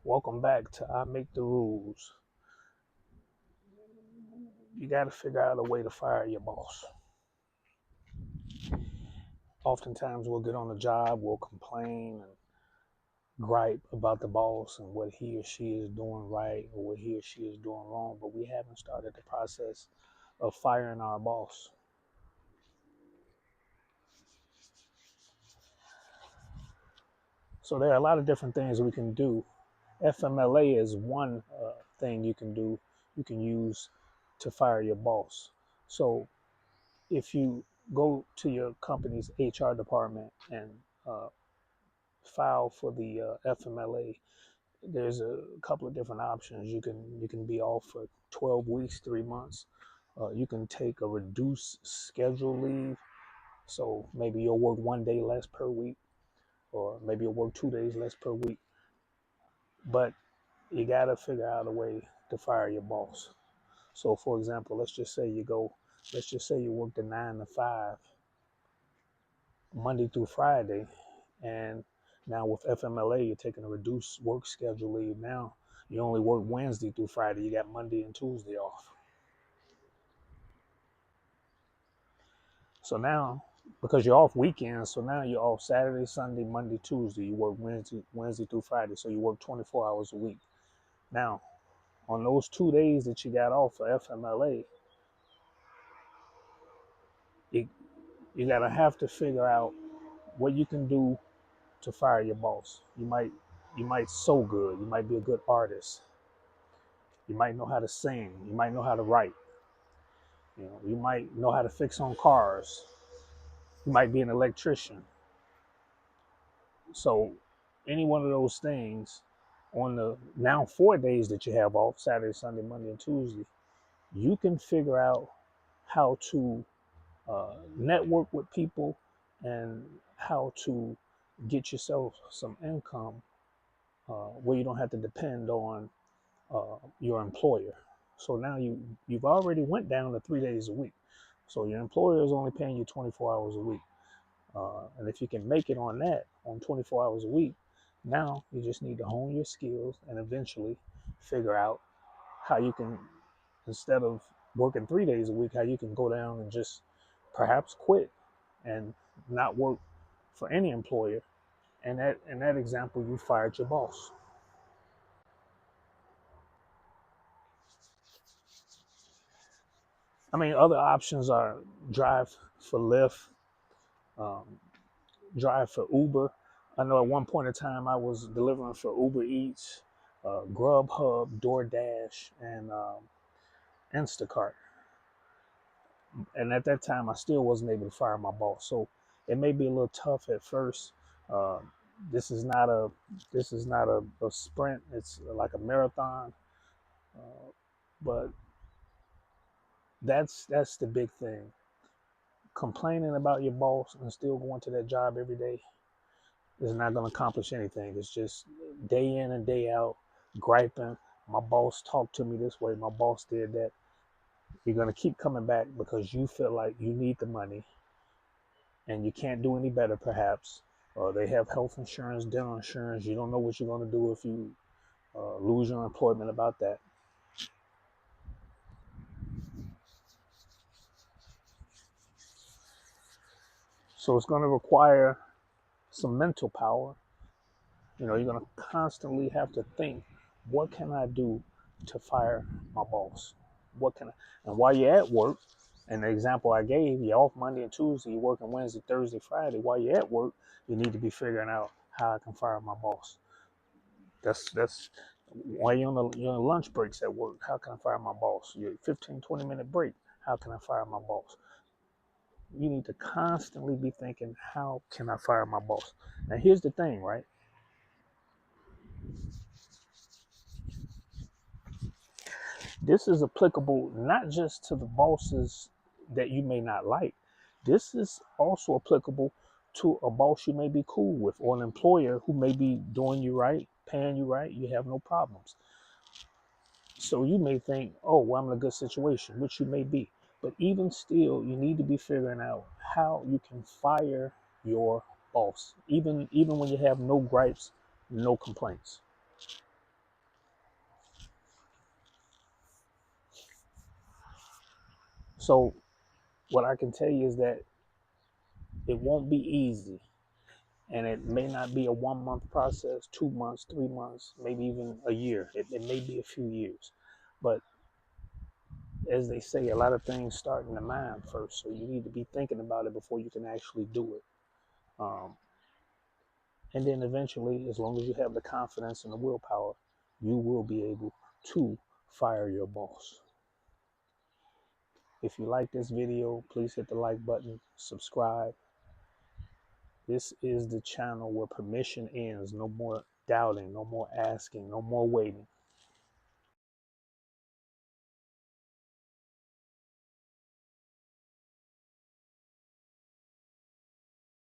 Welcome back to I Make the Rules. You got to figure out a way to fire your boss. Oftentimes, we'll get on the job, we'll complain and gripe about the boss and what he or she is doing right or what he or she is doing wrong, but we haven't started the process of firing our boss. So, there are a lot of different things we can do. FMLA is one thing you can do, you can use to fire your boss. So, if you go to your company's HR department and uh, file for the FMLA, there's a couple of different options. You can be off for 12 weeks, 3 months. You can take a reduced schedule leave, so maybe you'll work 1 day less per week, or maybe you'll work 2 days less per week. But you gotta figure out a way to fire your boss. So, for example, let's just say you work the 9 to 5 Monday through Friday, and now with FMLA, you're taking a reduced work schedule leave. Now you only work Wednesday through Friday. You got Monday and Tuesday off. So now, because you're off weekends, so now you're off Saturday, Sunday, Monday, Tuesday. You work Wednesday through Friday. So you work 24 hours a week. Now, on those 2 days that you got off for FMLA, you, you gotta have to figure out what you can do to fire your boss. You might sew good. You might be a good artist. You might know how to sing. You might know how to write. You might know how to fix on cars. You might be an electrician. So any one of those things on the now 4 days that you have off, Saturday, Sunday, Monday, and Tuesday, you can figure out how to network with people and how to get yourself some income where you don't have to depend on your employer. So now you've already went down to 3 days a week. So your employer is only paying you 24 hours a week. And if you can make it on that, on 24 hours a week, now you just need to hone your skills and eventually figure out how you can, instead of working 3 days a week, how you can go down and just perhaps quit and not work for any employer. And that in that example, you fired your boss. I mean, other options are drive for Lyft, um, drive for Uber. I know at one point in time I was delivering for Uber Eats, Grubhub, DoorDash, and Instacart. And at that time, I still wasn't able to fire my boss. So it may be a little tough at first. Uh, this is not a a sprint. It's like a marathon. Uh, but that's the big thing. Complaining about your boss and still going to that job every day is not going to accomplish anything. It's just day in and day out griping. My boss talked to me this way. My boss did that. You're going to keep coming back because you feel like you need the money and you can't do any better, perhaps. They have health insurance, dental insurance. You don't know what you're going to do if you lose your employment about that. So it's going to require some mental power. You're going to constantly have to think, what can I do to fire my boss? What can I? And while you're at work, and the example I gave, you're off Monday and Tuesday, you're working Wednesday, Thursday, Friday. While you're at work, you need to be figuring out how I can fire my boss. That's while you're on lunch breaks at work. How can I fire my boss? Your 15, 20-minute break. How can I fire my boss? You need to constantly be thinking, how can I fire my boss? Now, here's the thing, right? This is applicable not just to the bosses that you may not like. This is also applicable to a boss you may be cool with, or an employer who may be doing you right, paying you right, you have no problems. So you may think, oh, well, I'm in a good situation, which you may be. But even still, you need to be figuring out how you can fire your boss, even when you have no gripes, no complaints. So what I can tell you is that it won't be easy, and it may not be a 1 month process, 2 months, 3 months, maybe even a year. It may be a few years, but as they say, a lot of things start in the mind first. So you need to be thinking about it before you can actually do it. Um, and then eventually, as long as you have the confidence and the willpower, you will be able to fire your boss. If you like this video, please hit the like button, subscribe. This is the channel where permission ends. No more doubting, no more asking, no more waiting.